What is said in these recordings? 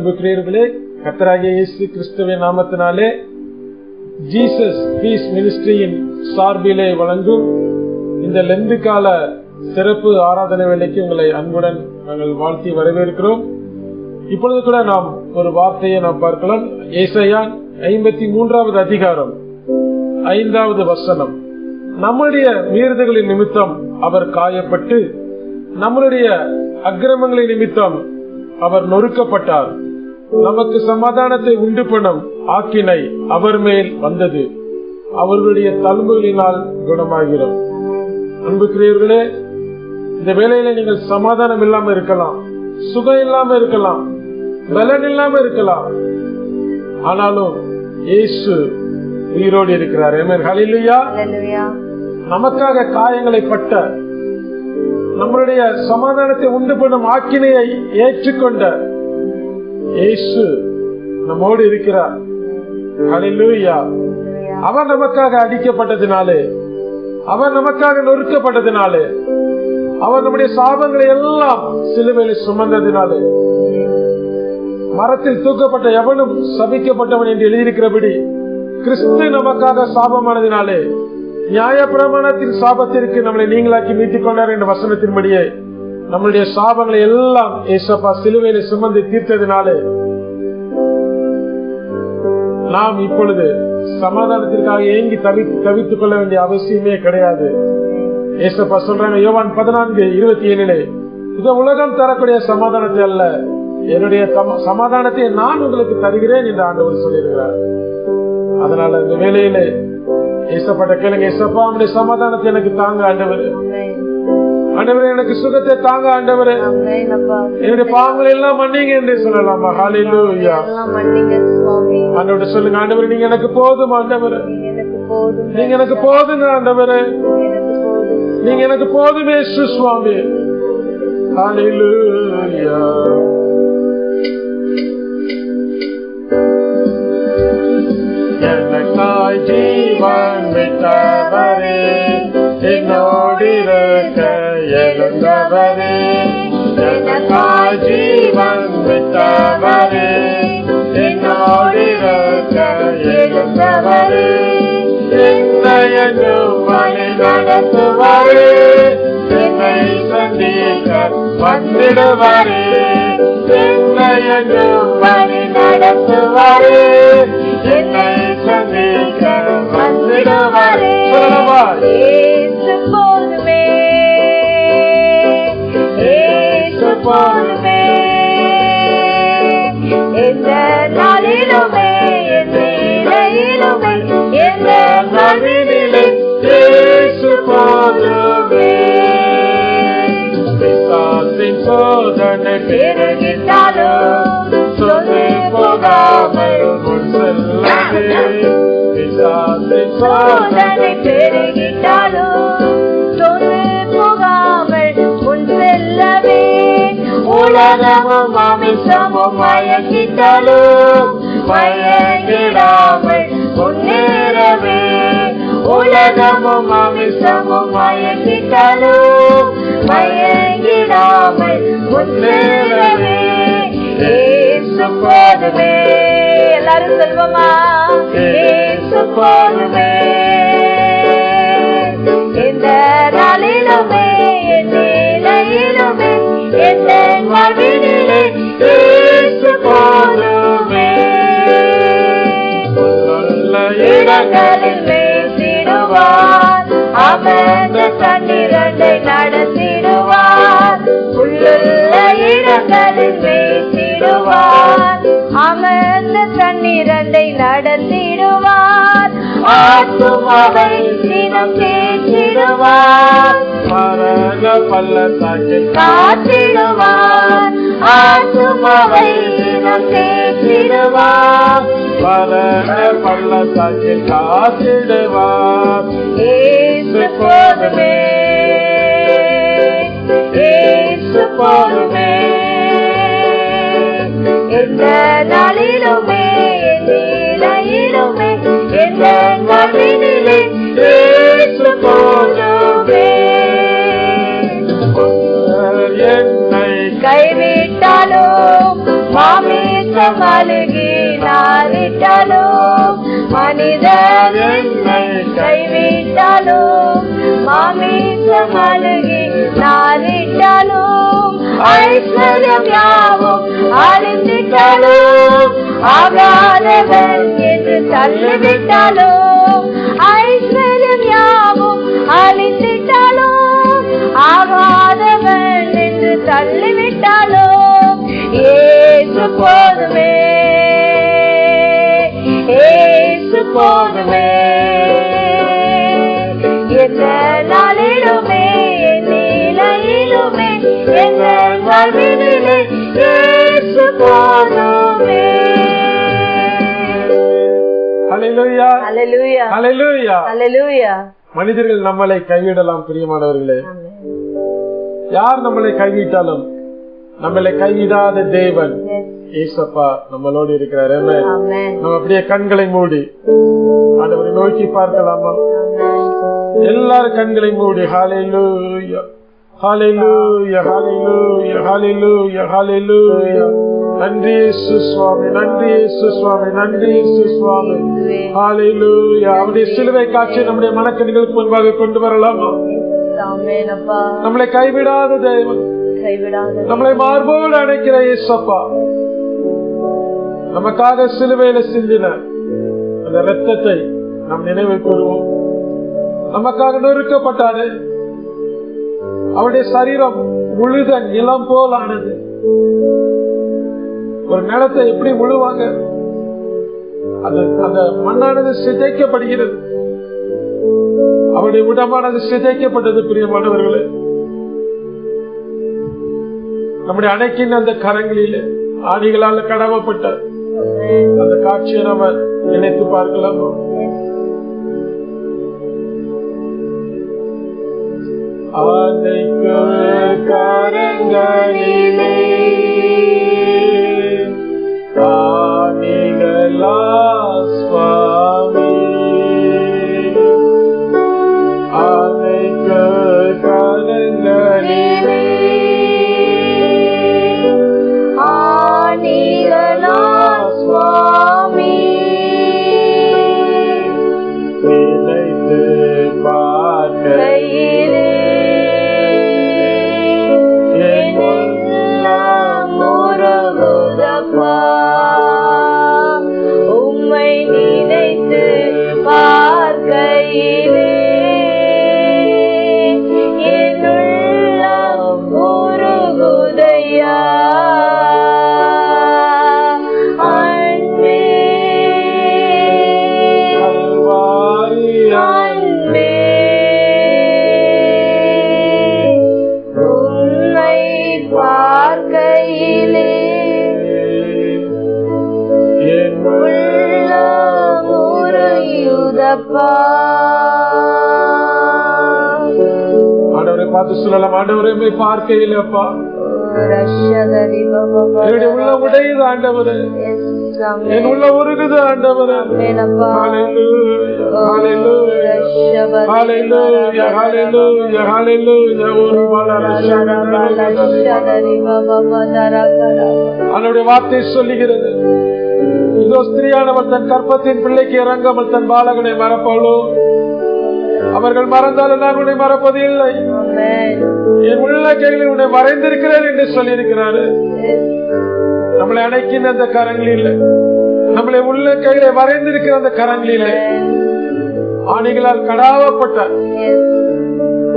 அன்புக்குரியவர்களே, கர்த்தராகிய இயேசு கிறிஸ்துவின் நாமத்தினாலே ஜீசஸ் பீஸ் மினிஸ்ட்ரியின் சார்பிலே வழங்கும் இந்த லெந்து கால சிறப்பு ஆராதனை வேளைக்கு உங்களை அன்புடன் நாங்கள் வாழ்த்தி வரவேற்கிறோம். இப்பொழுது கூட நாம் ஒரு வார்த்தையை நாம் பார்க்கலாம். ஏசாயா 53வது அதிகாரம் 5வது வசனம். நம்முடைய மீறுதல்களின் நிமித்தம் அவர் காயப்பட்டு, நம்மளுடைய அக்கிரமங்களின் நிமித்தம் அவர் நொறுக்கப்பட்டார். நமக்கு சமாதானத்தை உண்டு பண்ணும் ஆக்கினை அவர் மேல் வந்தது, அவர்களுடைய தழும்புகளினால் குணமாகிறோம். அன்புக்குரியவர்களே, இந்த வேளையில நீங்கள் சமாதானம் இல்லாம இருக்கலாம், சுகம் இல்லாம இருக்கலாம், பலன் இல்லாம இருக்கலாம். ஆனாலும் இயேசு உயிரோடு இருக்கிறார். ஹல்லேலூயா. நமக்காக காயங்களை பட்ட, நம்மளுடைய சமாதானத்தை உண்டு பண்ணும் ஆக்கினையை ஏற்றுக்கொண்ட இயேசு நம்மோடு இருக்கிறார். ஹல்லேலூயா. அவர் நமக்காக அடிக்கப்பட்டதினாலே, அவர் நமக்காக நொறுக்கப்பட்டதினாலே, அவர் நம்முடைய சாபங்களை எல்லாம் சிலுவையில் சுமந்ததினாலே, மரத்தில் தூக்கப்பட்ட எவனும் சபிக்கப்பட்டவன் என்று எழுதியிருக்கிறபடி கிறிஸ்து நமக்காக சாபமானதினாலே, நியாயப்பிரமாணத்தின் சாபத்திற்கு நம்மளை நீங்களாக்கி மீட்டுக் கொண்டார் என்ற வசனத்தின்படியே நம்மளுடைய சாபங்களை எல்லாம் ஏசப்பா சிலுவையில சுமந்து தீர்த்ததினாலே நாம் இப்பொழுது சமாதானத்திற்காக ஏங்கி தவித்துக் கொள்ள வேண்டிய அவசியமே கிடையாது. ஏசப்பா சொல்றாங்க யோவான் 14:27, இது உலகம் தரக்கூடிய சமாதானத்தை அல்ல, என்னுடைய சமாதானத்தை நான் உங்களுக்கு தருகிறேன் என்று ஆண்டவர் சொல்லியிருக்கிறார். அதனால இந்த வேளையிலே ஏசப்பட்ட கேளுங்க, ஏசப்பா உங்களுடைய சமாதானத்தை எனக்கு தாங்க ஆண்டவரே, ஆண்டவரே எனக்கு சுகத்தை தாங்க ஆண்டவரே, என்னுடைய பாவங்களை எல்லாம் மன்னிங்க என்று சொல்லலாமா? ஹல்லேலூயா. ஆண்டவரே சொல்லுங்க, ஆண்டவரே நீங்க எனக்கு போதும், ஆண்டவரே நீங்க எனக்கு போதுங்க, ஆண்டவரே நீங்க எனக்கு போதுமே சுவாமி. ஹல்லேலூயா. எனக்காய் ஜீவன் விட்டவரே, என்னோடிருக்க எழுந்தவரே, எனக்காய் ஜீவன் விட்டவரே, என்னோடிருக்க எழுந்தவரே, என்னையும் வழி நடத்துவாரே, என்னை சந்திக்க வந்திடுவாரே, என்னையும் வழி நடத்துவாரே, என்னை சந்திக்க வந்திடுவாரே. இயேசு போதுமே, இயேசு போதுமே, எந்த நாளிலுமே எந்த நிலையிலுமே எந்த மனிதனிலே இயேசு போதுமே. பிசாசின் சோதனை பெருகிட்டாலும் சொந்து போகாமல் முன் செல்லவே, பிசாசின் சோதனை பெருகிட்டாலும் சொந்து போகாமல் முன் செல்லவே, உலகமும் அமிசமும் மயக்கிட்டாலும் மயங்கிடாமல் முன்னேறவே, உலகமும் அமிசமும் மயக்கிட்டாலும் மயங்கிடாமல் முன்னேறவே, இயேசு போதுமே. எல்லாரும் சொல்வோமா? இயேசு போதுமே, எந்த நாளிலுமே எந்த நிலையிலுமே எந்த மனிதனிலே இயேசு போதுமே. நல்ல இடங்களில் பேசிடுவார், அமர்ந்த தண்ணீரண்டை நடத்திடுவார், உள்ளுள்ள இடங்களில் பேசிடுவார், அமர்ந்த தண்ணீரண்டை நடத்திடுவார், ஆத்துமாவை தினம் தேற்றிடுவார், மரண பள்ளத்தாக்கில் காத்திடுவார், ஆத்துமாவை தினம் தேற்றிடுவார், மரண பள்ளத்தாக்கில் காத்திடுவார். இயேசு போதுமே, இயேசு போதுமே, எந்த நாளிலுமே எந்த நிலையிலுமே எந்த மனிதனிலே இயேசு போதுமே. என்னை கைவிட்டாலும் மாமிச மாமிசம் அழுகி நாரிட்டாலும் மனிதர் என்னை கைவிட்டாலும் மாமிசம் அழுகி நாரிட்டாலும் ஐஸ்வர்யம் யாவும் அழிந்திட்டாலும் ஆகாதவன் என்று தள்ளிவிட்டாலும் ஐஸ்வர்யம் யாவும் அழிந்திட்டாலும் ஆகாதவன் என்று தள்ளிவிட்டாலும் ஏசு போதுமே ஏசு போதுமே எந்த நாளிலுமே நிலையிலுமே எங்கள் வாழ்வினிலே ஏசு போதுமே. ஹல்லேலூயா ஹல்லேலூயா ஹல்லேலூயா ஹல்லேலூயா. மனிதர்கள் நம்மளை கைவிடலாம் பிரியமானவர்களே, யார் நம்மளை கைவிட்டாலும் நம்மளை கைவிடாத தேவன் ஏசப்பா நம்மளோடு இருக்கிறார். நம்ம அப்படியே கண்களை மூடி ஆண்டவரை நோக்கி பார்க்கலாமா? எல்லாரும் கண்களை மூடி ஹல்லேலூயா ஹல்லேலூயா ஹல்லேலூயா ஹல்லேலூயா ஹல்லேலூயா. நன்றி இயேசு சுவாமி, நன்றி இயேசு சுவாமி, நன்றி இயேசு சுவாமி. ஹல்லேலூயா. அவருடைய சிலுவை காட்சி நம்முடைய மனக்கண்களுக்கு முன்பாக கொண்டு வரலாமா? நம்மளை கைவிடாத தேவன், நம்மளை மார்போடு அணைக்கிற இயேசப்பா, நமக்காக சிலுவையில சிந்தின அந்த இரத்தத்தை நாம் நினைவு கூறுவோம். நமக்காக நொறுக்கப்பட்டாரு. அவருடைய சரீரம் உழுத நிலம் போல் ஆனது. ஒரு நிலத்தை எப்படி உழுவாங்க, அது அந்த மண்ணானது சிதைக்கப்படுகிறது. அவருடைய உடம்பானது சிதைக்கப்பட்டது. பிரியமானவர்களே, நம்முடைய அணைக்கின் அந்த கரங்களிலே ஆணிகளால் கடவப்பட்ட அந்த காட்சியை நம்ம நினைத்து பார்க்கலாமா? ஆணைக்கு கரங்களிலே ஆணிகளா சுவாமி, ஆணைக்கு கரங்களிலே ஆணிகளா சுவாமி, நினைத்து பார்க்கையிலே உம்மை நினைத்து பார்க்கையிலே என்னுள்ளம் உருகுதையா. அன்பே அன்பே உம்மை பார்க்கையிலே ஆண்டவரை பார்த்து சொல்லலாம், ஆண்டவரை பார்க்கையில் அப்பா என்னுடைய உள்ள உடையுது ஆண்டவரே, என் உள்ள உருகுது ஆண்டவரே. ஹல்லேலூயா ஹல்லேலூயா ஹல்லேலூயா ஹல்லேலூயா ஹல்லேலூயா. அவனுடைய வார்த்தை சொல்லுகிறது, இதோ ஸ்திரீயானவள் தன் கற்பத்தின் பிள்ளைக்கு இறங்காமல் தன் பாலகனை மறப்பாளோ? அவர்கள் மறந்தாலும் நான் உன்னை மறப்பது இல்லை. என் உள்ள கைகளில் உன்னை மறைந்திருக்கிறேன் என்று சொல்லியிருக்கிறாரு. நம்மளை அணைக்கின்ற அந்த கரங்களில், நம்மளை உள்ள கையில மறைந்திருக்கிற அந்த கரங்களில் ஆணிகளால் கடாவப்பட்ட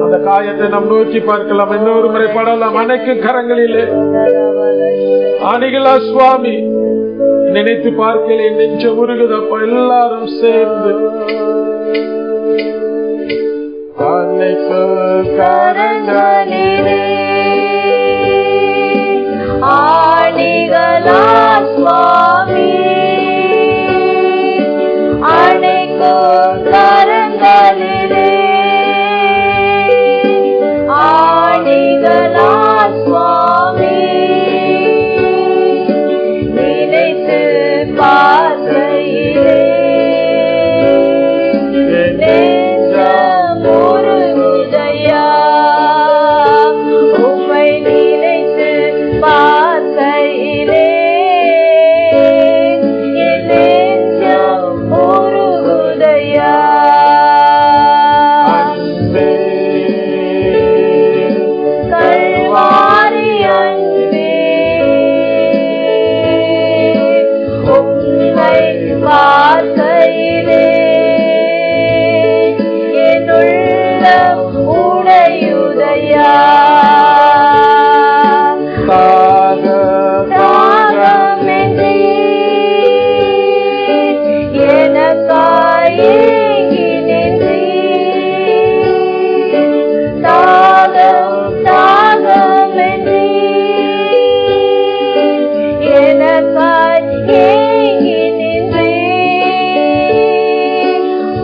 அந்த காயத்தை நாம் நோக்கி பார்க்கலாம். இன்னொரு முறை படலாம். அணைக்கும் கரங்களிலே ஆணிகளா சுவாமி, நினைத்து பார்க்கல நெஞ்ச உருகுதப்பா. எல்லாரும் சேர்ந்து அணைக்கு கரங்களிலே ஆணிகளா சுவாமி, அணைக்கும் கரங்களிலே ஆணிகளா சுவாமி, நினைத்து பார்க்கையிலே நெஞ்சம் உருகுதையா. உம்மை நினைத்து பார்க்கையிலே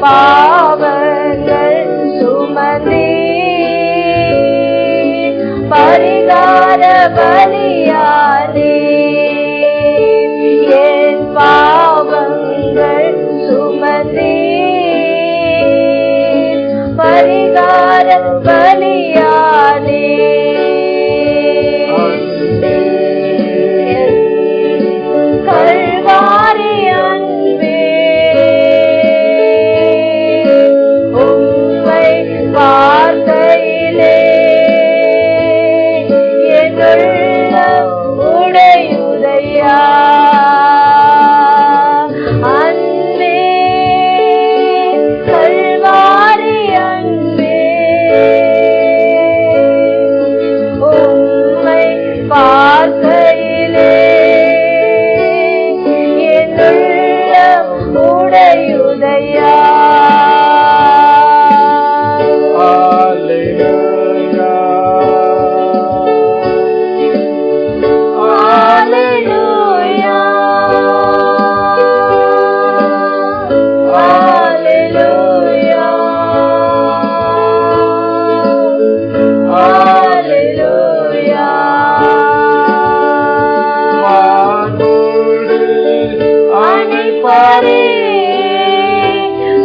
பாவங்கள் சுமந்தே பரிகார பலியானே என் பாவங்கள் சுமந்தே பரிகார பலியானே கல்வாரி அன்பே உம்மை பார்க்கையிலே என் உள்ளம் உடையுதையா அன்பே கல்வாரி அன்பே உம்மை பார்க்கையிலே என் உள்ளம் உடையுதையா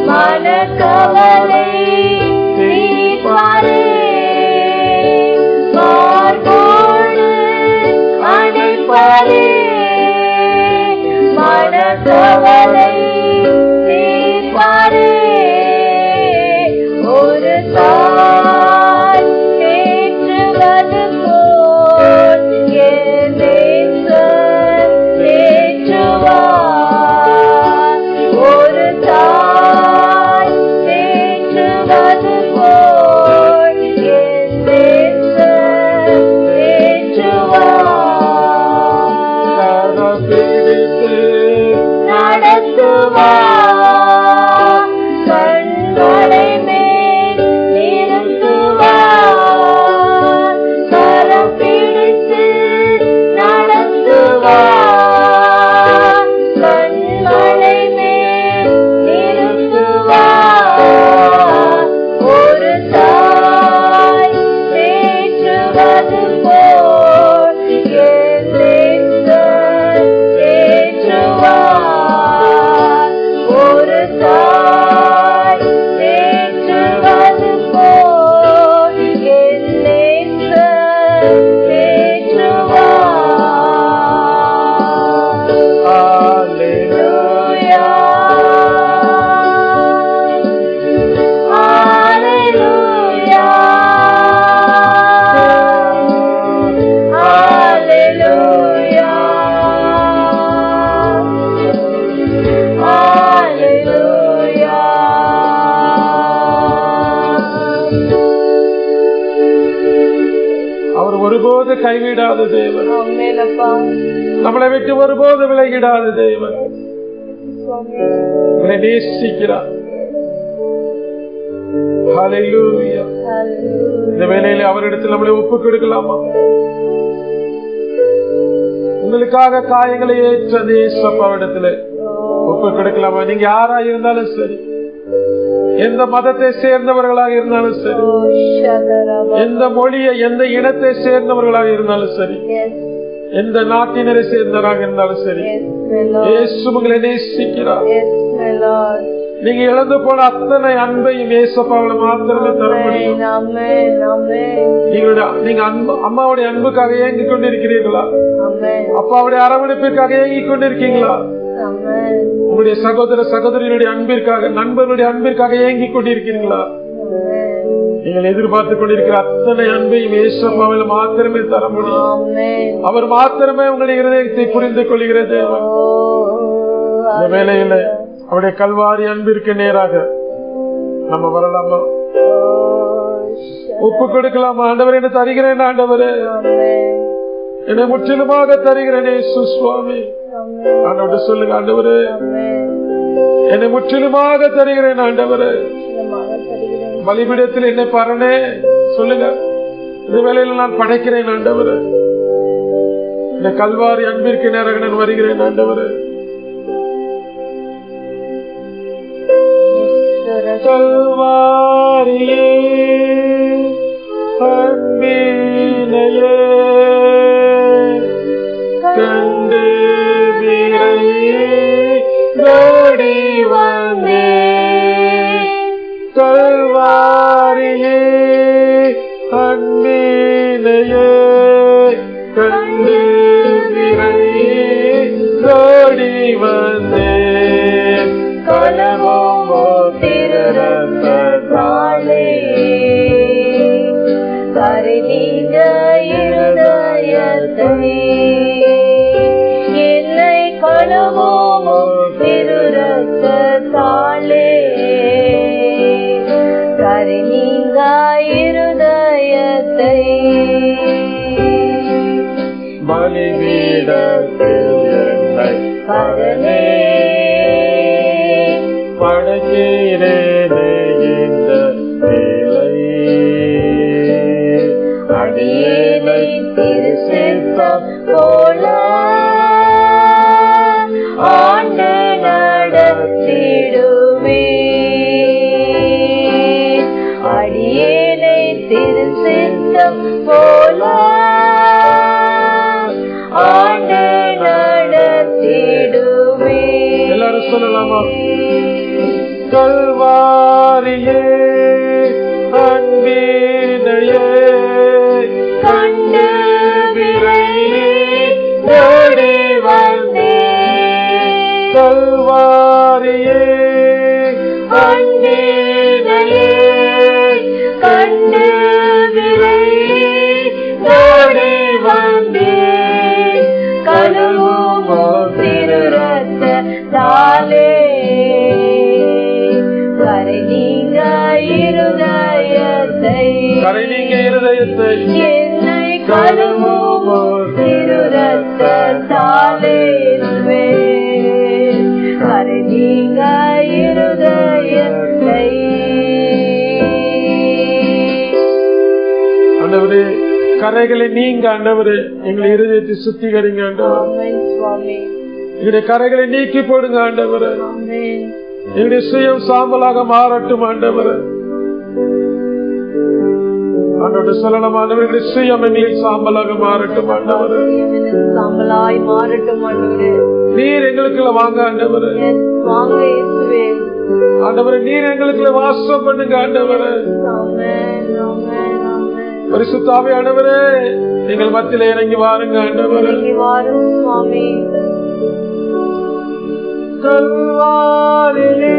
மனக்கவலை தீர்ப்பாரே மார்போடு அணைப்பாரே மனக்கவலை தீர்ப்பாரே ஒரு தாய் தேற்றுவது போல் என் நேசர் தேற்றுவார் ஒரு தாய் தேற்றுவது போல் என் நேசர் தேற்றுவார் நடத்துவார் கண்களை மேல் நிறுத்துவார் கரம் பிடித்து நடத்துவார் கண்களை மேல் நிறுத்துவார் ஒரு தாய் தேற்றுவது போல் என் நேசர் தேற்றுவார் ஒரு தாய் தேற்றுவது போல் என் நேசர் தேற்றுவார் ஹல்லேலூயா ஹல்லேலூயா ஹல்லேலூயா ஹல்லேலூயா அவர் ஒருபோது கைவிடாத தேவன், ஆமென் அப்பா நம்மளை விட்டு ஒருபோது விலகிடாத தேவன், சுவாமி உங்களை நேசிக்கிறார். ஹல்லேலூயா. இந்த வேளையில அவரிடத்தில் நம்மளை ஒப்புக் கொடுக்கலாமா? உங்களுக்காக காயங்களை ஏற்ற தேசப்பாவிடத்துல ஒப்புக் கொடுக்கலாமா? நீங்க யாரா இருந்தாலும் சரி, எந்த மதத்தை சேர்ந்தவர்களாக இருந்தாலும் சரி, எந்த மொழியை எந்த இனத்தை சேர்ந்தவர்களாக இருந்தாலும் சரி, எந்த நாட்டினரை சேர்ந்தவராக இருந்தாலும் சரி, இயேசு உங்களை நேசிக்கிறார். நீங்க இழந்து போன அத்தனை அன்பையும் ஏசப்பாவில மாத்திரமே தர முடியும். நீங்க அம்மாவுடைய அன்புக்காக ஏங்கிக் கொண்டிருக்கிறீர்களா? அப்பாவுடைய அரவணைப்பிற்காக ஏங்கிக் கொண்டிருக்கீங்களா? உங்களுடைய சகோதர சகோதரியுடைய அன்பிற்காக, நண்பர்களுடைய அன்பிற்காக ஏங்கிக் கொண்டிருக்கிறீங்களா? நீங்கள் எதிர்பார்த்துக் கொண்டிருக்கிற அத்தனை அன்பையும் ஏசப்பாவில மாத்திரமே தர முடியும். அவர் மாத்திரமே உங்களுடைய இருதயத்தை புரிந்து கொள்கிற தேவன். இந்த வேளையில அவருடைய கல்வாரி அன்பிற்கு நேராக நம்ம வரலாமா? ஒப்பு கொடுக்கலாமா? ஆண்டவர் என்ன தருகிறேன், ஆண்டவரே என்னை முற்றிலுமாக தருகிறேனே சுவாமி. ஆண்டவர்கிட்ட சொல்லுங்க, ஆண்டவரே என்னை முற்றிலுமாக தருகிறேன், ஆண்டவரே பலிபீடத்தில் என்னை பாருனே சொல்லுங்க. இந்த வேளையில நான் படைக்கிறேன் ஆண்டவரே, இந்த கல்வாரி அன்பிற்கு நேராக நான் வருகிறேன் ஆண்டவரே. கல்வாரியே அன்பினையே கண்டு விரையே ஓடி வந்தே கல்வாரியே அன்பினையே கண்டு விரையே ஓடி வந்தே கலவோ திருரத்தாலே கருணீங்க இருதயத்தை என்னை கலவோ திருரத்தாலே கருணீங்க இருதயத்தை பலிபீடத்தில் என்னை பரனே படைக்கிறேனே இந்த வேளை அடியேனை திருசித்தம் போல ஆண்டு நடத்திடுவே அடியேனை திருசித்தம் போல ஆண்டு நடத்திடுவே. எல்லாரும் சொல்லலாமா? கல்வாரியே அன்பினையே கண்டு விரையே ஓடி வந்தே கல்வாரியே அன்பினையே கண்டு விரையே ஓடி வந்தே கழுவோ திருரத்தாலே கரைநீங்க இருதயத்தை என்னை கழுவோ திருரத்தாலே கரைநீங்க இருதயத்தை. ஆண்டவரே கரைகளை நீங்க ஆண்டவரே எங்களை இருதயத்தை சுத்திகரிங்க ஆண்டவர். எங்களுடைய கரைகளை நீக்கி போடுங்க ஆண்டவரே. எங்களுடைய சுயம் சாம்பலாக மாறட்டும் ஆண்டவரே. ஆண்டவரே சொல்லலாம் ஆண்டவரே சுயம் எங்களில் சாம்பலாக மாறட்டும் ஆண்டவரே. சாம்பலாய் மாறட்டும் ஆண்டவரே. நீர் எங்களுக்குள்ள வாங்க ஆண்டவரே. வாங்க இயேசுவே. ஆண்டவரே நீர் எங்களுக்குள்ள வாசம் பண்ணுங்க ஆண்டவரே. ஆமென் ஆமென் ஆமென். பரிசுத்த ஆவியானவரே எங்கள் மத்தியிலே இறங்கி வாருங்க ஆண்டவரே. இறங்கி வாரும் சுவாமி. கல்வாரியே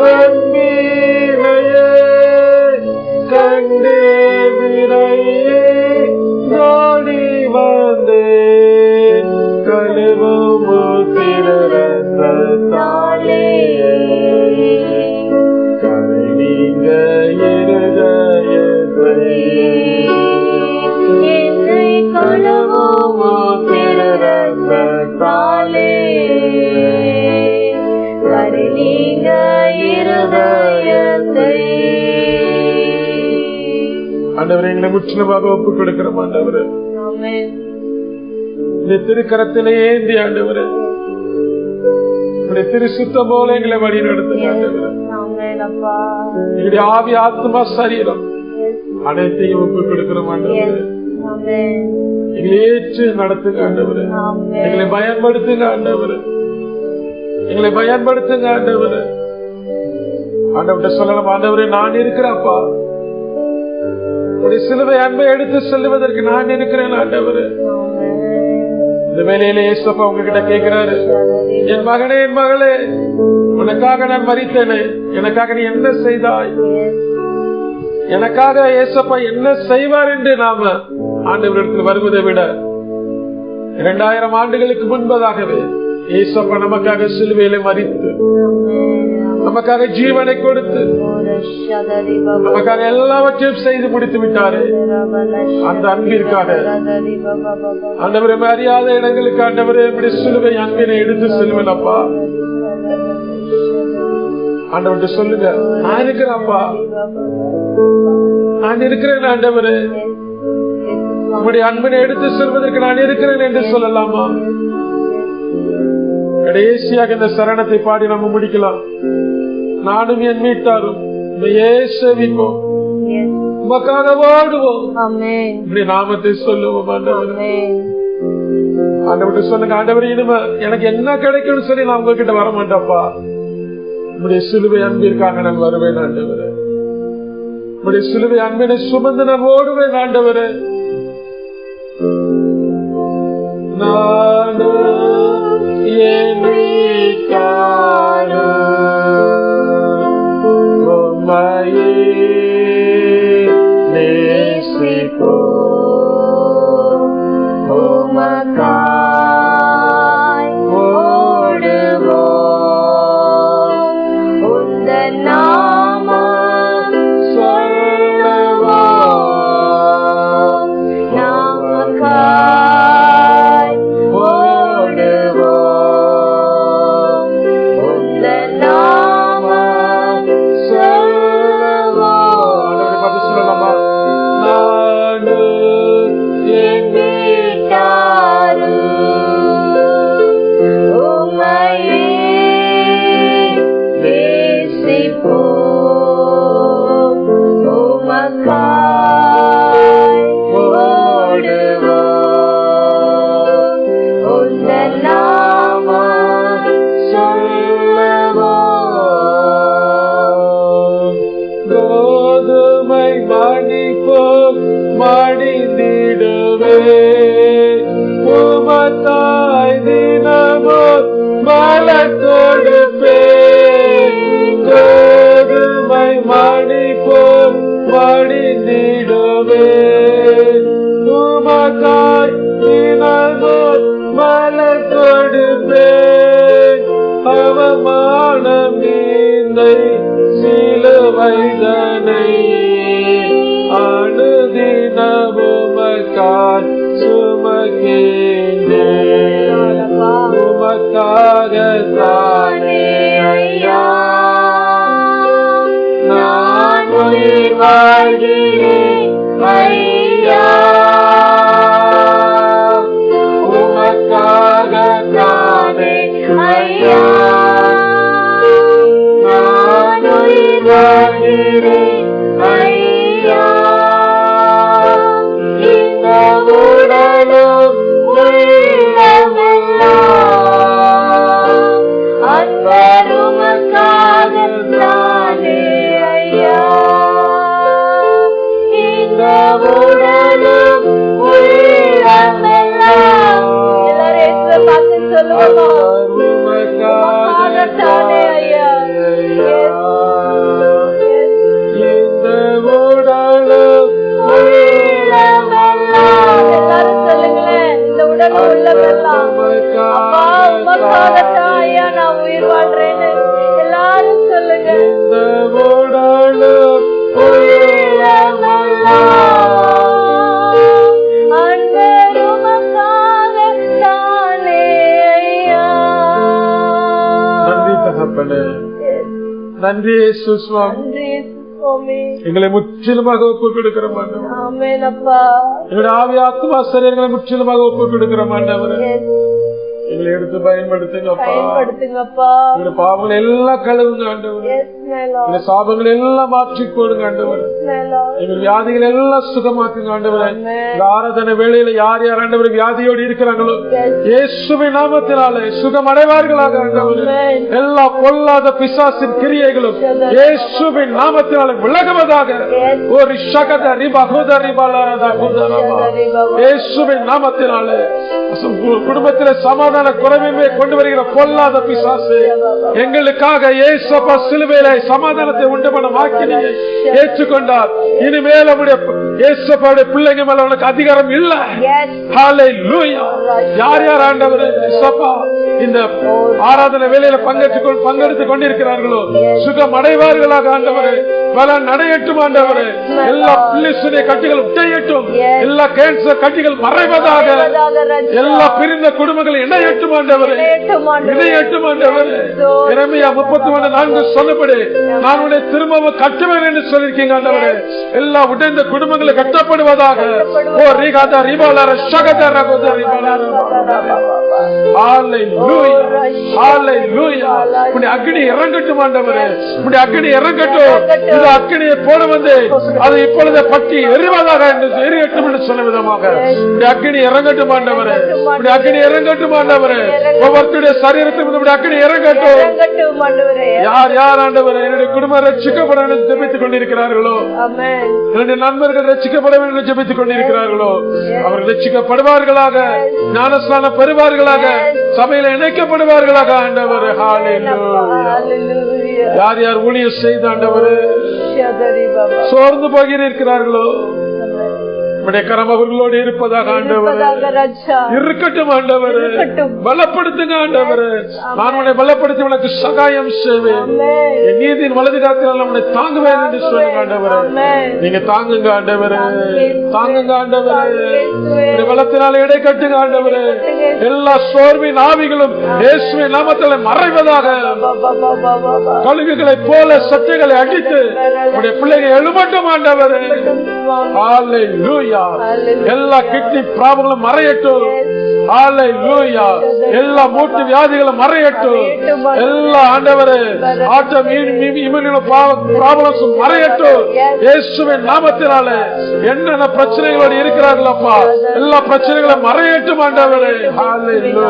அன்பினையே கண்டு விரையே ஓடி வந்தே கழுவோ திருரத்தாலே கருணீங்க இருதயத்தை என்னை கழுவோ திருரத்தாலே கருணீங்க இருதயத்தை. ஆண்டவரே எங்களை முற்றிலுமாக ஒப்புக் கொடுக்கிறோம் ஆண்டவரே. இந்த திருக்கரத்திலே ஏந்தி ஆண்டவரே திருசுத்தம் போல எங்களை வழி நடத்துங்க ஆண்டவரே. எங்களுடைய ஆவி ஆத்மா சரீரம் அனைத்தையும் ஒப்புக் கொடுக்கிறோம் ஆண்டவரே. எங்களை ஏற்று நடத்துங்க ஆண்டவரே. எங்களை பயன்படுத்துங்க ஆண்டவரே. எங்களை பயன்படுத்துங்க ஆண்டவரே. ஆண்டவர்கிட்ட சொல்லலாம் ஆண்டவரே நான் இருக்கிறேன்ப்பா. சிலுவை அன்பை எடுத்து செல்வதற்கு நான் இருக்கிறேன் ஆண்டவரே. இந்த வேலையில ஏசப்பா உங்ககிட்ட கேட்கிறாரு, என் மகனே என் மகளே உனக்காக நான் மரித்தேனே, எனக்காக நீ என்ன செய்தாய், எனக்காக ஏசப்பா என்ன செய்வார் என்று நாம ஆண்டவரிடத்தில் வருவதை விட 2000 ஆண்டுகளுக்கு முன்பதாகவே ஏசப்பா நமக்காக சிலுவையில மரித்து நமக்காக ஜீவனை கொடுத்து நமக்காக எல்லாவற்றையும் செய்து முடித்து விட்டாரே. அந்த அன்பிற்காக ஆண்டவரே அறியாத இடங்களுக்கு ஆண்டவரே இப்படி சிலுவை அன்பினை எடுத்து செல்வேனப்பா. ஆண்டவர்கிட்ட சொல்லுங்க, நான் இருக்கிறேன்ப்பா, நான் இருக்கிறேன் ஆண்டவரே, உங்களுடைய அன்பினை எடுத்து செல்வதற்கு நான் இருக்கிறேன் என்று சொல்லலாமா? கடைசியாக இந்த சரணத்தை பாடி நம்ம முடிக்கலாம். நானும் என் வீட்டாரும் உம்மையே சேவிப்போம், Yes. உமக்காக வாடுவோம், Amen. இப்படி நாமத்தை சொல்லுவோம். ஆண்டவரே, Amen. ஆண்டவர்கிட்ட சொன்ன ஆண்டவரே, இனிமே எனக்கு என்ன கிடைக்கும்னு சொல்லி நான் உங்ககிட்ட வர மாட்டேன்ப்பா, உங்களுடைய சிலுவை அன்பிற்காக நான் வருவேன் ஆண்டவரே. உங்களுடைய சிலுவை அன்பினை சுமந்து நான் ஓடுவேன் ஆண்டவரே. நானும் என் வீட்டாரும் உம்மையே நேசிப்போம், உமக்காய் ஓடுவோம், உந்தன் நாமம் சொல்லுவோம், நமக்காய் ஓடுவோம், உந்தன் நாமம் சொல்லுவோம். பார்த்து சொல்லலாமா? நானும் என் வீட்டாரும் உம்மையே நேசிப்போம், உமக்காய் ஓடுவோம், உந்தன் நாமம் சொல்லுவோம். கோதுமை மணி போல் மடிந்திடுவே, உமத்தாய் தினமும் மலர் கொடுப்பே. கோதுமை மணி போல் மடிந்திடுவே, உமத்தாய் தினமும் மலர் கொடுப்பே. அவமானம் நீந்தை சிலுவைதனை அனுதினமுமக்காய் சுமக்கின்றேன், உமக்காகத்தானே ஐயா நான் உயிர் வாழ்கிறேன் ஐயா, உமக்காகத்தானே ஐயா நான் உயிர் வாழ்கிறேன் ஐயா. இந்த உடலும் உள்ளமெல்லாம் அன்பர் உமக்காகத்தானே ஐயா, இந்த உடலும் உள்ளமெல்லாம். எல்லாரும் இயேசுவை பார்த்து சொல்லுவோமா? உமக்காகத்தானே ஐயா. இந்த உடலும் உள்ளமெல்லாம். எல்லாரும் சொல்லுங்களேன், இந்த உடல் உள்ளமெல்லாம் அப்பா உமக்காகத்தான் ஐயா நான் உயிர் வாழ்றேன்னு எல்லாரும் சொல்லுங்க. இந்த உடலும் உள்ளமெல்லாம் அன்பர் உமக்காகத்தானே ஐயா. நன்றி தகப்பனே, நன்றி இயேசு சுவாமி, நன்றி இயேசு சுவாமி. எங்களை முற்றிலுமாக ஒப்பு கொடுக்கிற ஆண்டவரே. ஆமென் அப்பா. எங்களுடைய ஆவி ஆத்மா சரீரங்களை முற்றிலுமாக ஒப்பு கொடுக்கிற ஆண்டவரே. எங்களை எடுத்து பயன்படுத்துங்கப்பா. எங்களுடைய பாவங்களை எல்லாம் கழுவுங்க ஆண்டவரே. எங்களுடைய சாபங்களை எல்லாம் மாற்றி போடுங்க ஆண்டவரே. எங்கள் வியாதிகளை எல்லாம் சுகமாக்குங்க ஆண்டவரே. இந்த ஆராதனை வேளையில யார் யார் ஆண்டவரே வியாதியோடு இருக்கிறாங்களோ இயேசுவின் நாமத்தினாலே சுகம் அடைவார்களாக ஆண்டவரே. எல்லா பொல்லாத பிசாசின் கிரியைகளும் இயேசுவின் நாமத்தினாலே விலகுவதாக. ஒரு ஷகத ரிபா ஹுத ரிபாலரதா ஹுதரபா இயேசுவின் நாமத்தினாலே குடும்பத்திலே சமாதான குறைவின்மை கொண்டு வருகிற பொல்லாத பிசாசு எங்களுக்காக இயேசுப்பா சிலுவையிலே சமாதானத்தை உண்டு பண்ண வாக்கினை ஏற்றுக்கொண்டார். இனிமேல் அவருடைய இயேசுப்பாவுடைய பிள்ளைங்க மேல அவனுக்கு அதிகாரம் இல்ல. ஹல்லேலூயா. யார் யார் ஆண்டவரே இயேசுப்பா இந்த ஆராதனை வேளையில பங்கெடுத்துக் கொண்டிருக்கிறார்களோ சுகம் அடைவார்களாக ஆண்டவரே. பலன் அடையட்டும் ஆண்டவரே. எல்லா பிள்ளைசுடைய கட்டிகள் உடையட்டும். எல்லா கேன்சர் கட்டிகள் மறைவதாக. எல்லா பிரிந்த குடும்பங்கள் இணையட்டும் ஆண்டவரே. இணையட்டும் ஆண்டவரே. எரேமியா 33:4 சொன்னபடி நான் உன்னை திரும்பவும் கட்டுவேன் என்று சொல்லியிருக்கீங்க ஆண்டவரே. எல்லா உடைந்த குடும்பங்களை கட்டப்படுவதாக. ஓ ரிகாதா ரிபாலர ஷகதா ரகோதா ரிபாலர. ஹல்லேலூயா. ஹalleluya உம்முடைய அக்கினி இறங்கட்டும் ஆண்டவரே உம்முடைய அக்கினி இறங்கட்டும் இந்த அக்கினியை போட வந்து அது இப்பொழுது பற்றி எரிவதாக என்று எரியட்டும் என்று சொன்ன விதமாக உம்முடைய அக்கினி இறங்கட்டும் ஆண்டவரே உம்முடைய அக்கினி இறங்கட்டும் ஆண்டவரே ஒவ்வொருடைய சரீரத்தில் உம்முடைய அக்கினி இறங்கட்டும் யார் யார் ஆண்டவரே என்னுடைய குடும்பம் ரட்சிக்கப்பட வேண்டும் ஜெபித்துக் கொண்டிருக்கிறார்களோ என்னுடைய நண்பர்கள் ரட்சிக்கப்பட வேண்டும் என்று ஜெபித்துக் கொண்டிருக்கிறார்களோ அவர்கள் ரட்சிக்கப்படுவார்களாக ஞானஸ்நானம் பெறுவார்களாக சபையில இணைக்கப்படுவார்களாக ஆண்டவரே ஹalleluya யார் யார் ஊழியம் செய்த ஆண்டவரே சோர்ந்து போகிறீர்களோ உம்முடைய கரம் அவர்களோடு இருப்பதாக ஆண்டவரே இருக்கட்டும் ஆண்டவரே பலப்படுத்துங்க ஆண்டவரே நான் உன்னை பலப்படுத்தி உனக்கு சகாயம் செய்வேன் என் நீதியின் வலது காத்தினால் உன்னை தாங்குவேன் என்று சொல்லுங்க ஆண்டவரே நீங்க தாங்குங்க ஆண்டவரே தாங்குங்க ஆண்டவரே பலத்தினால இடை கட்டுங்க ஆண்டவரே எல்லா சோர்வின் ஆவிகளும் இயேசுவின் நாமத்தில் மறைவதாக கழுகுகளை போல சட்டைகளை அடித்து உடைய பிள்ளைகள் எழுமட்டும் ஆண்டவரே ஹalleluya எல்லா கிட்னி ப்ராப்ளம் மறையட்டும் ஹalleluya எல்லா மூட்டு வியாதிகளும் மறையட்டும் எல்லா ஆண்டவரே ஆட்டம் இம்யூனோ ப்ராப்ளம்ஸ் மறையட்டும் இயேசுவின் நாமத்தினாலே என்னென்ன பிரச்சனைகளோடு இருக்கிறார்கள் அப்பா எல்லா பிரச்சனைகளும் மறையட்டும் ஆண்டவரே ஹalleluya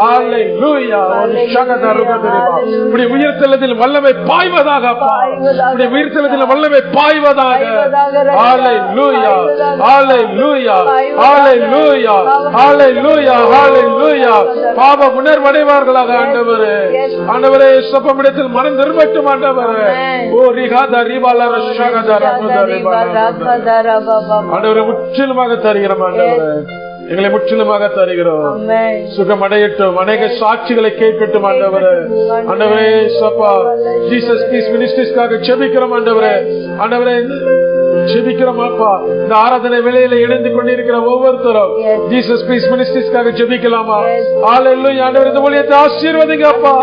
ஹalleluya உம்முடைய உயிர்த்தெழுதலில் வல்லமை பாய்வதாக அப்பா உம்முடைய உயிர்த்தெழுதலில் வல்லமை பாய்வதாக ஹalleluya ஹalleluya ஹalleluya ஹalleluya ஹalleluya பாவ உணர்வடைவார்களாக ஆண்டவரே ஆண்டவரே சபமிடத்தில் மனம் திரும்பட்டும் ஆண்டவரே ஓ ரிகாதா ரிபாலா ரஷகதா ரபதா ரிபாலா ஆண்டவரே முற்றிலுமாக தருகிறோம் ஆண்டவரே எங்களை முற்றிலுமாக தருகிறோம் சுகம் அடையட்டும் அநேக சாட்சிகளை கேட்கட்டும் ஆண்டவரே ஆண்டவரே சப்பா ஜீசஸ் பீஸ் மினிஸ்ட்ரிஸ்க்காக ஜெபிக்கிறோம் ஆண்டவரே ஆண்டவரே ஜெபிக்கிறோம் அப்பா இந்த ஆராதனை வேளையில இணைந்து கொண்டிருக்கிற ஒவ்வொருத்தரும் ஜீசஸ் பீஸ் மினிஸ்ட்ரிஸ்க்காக ஜெபிக்கலாமா ஹalleluya ஆண்டவரே இந்த ஊழியத்தை ஆசீர்வதிங்க அப்பா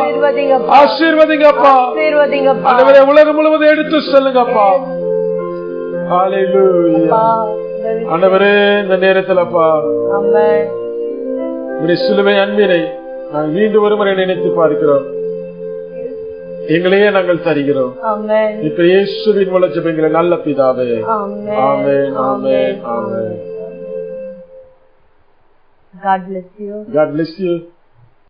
ஆசீர்வதிங்க அப்பா ஆண்டவரே உலகம் முழுவதும் எடுத்து செல்லுங்க அப்பா ஹalleluya ஆண்டவரே இந்த நேரத்தில் அப்பா உம்முடைய சிலுவை அன்பினை நாங்கள் மீண்டும் ஒருமுறை நினைத்து பார்க்கிறோம் எங்களையே நாங்கள் தருகிறோம் இப்ப இயேசுவின் மூலம் ஜெபிக்கிற நல்ல பிதாவே ஆமென் ஆமென் ஆமென் God bless you. God bless you.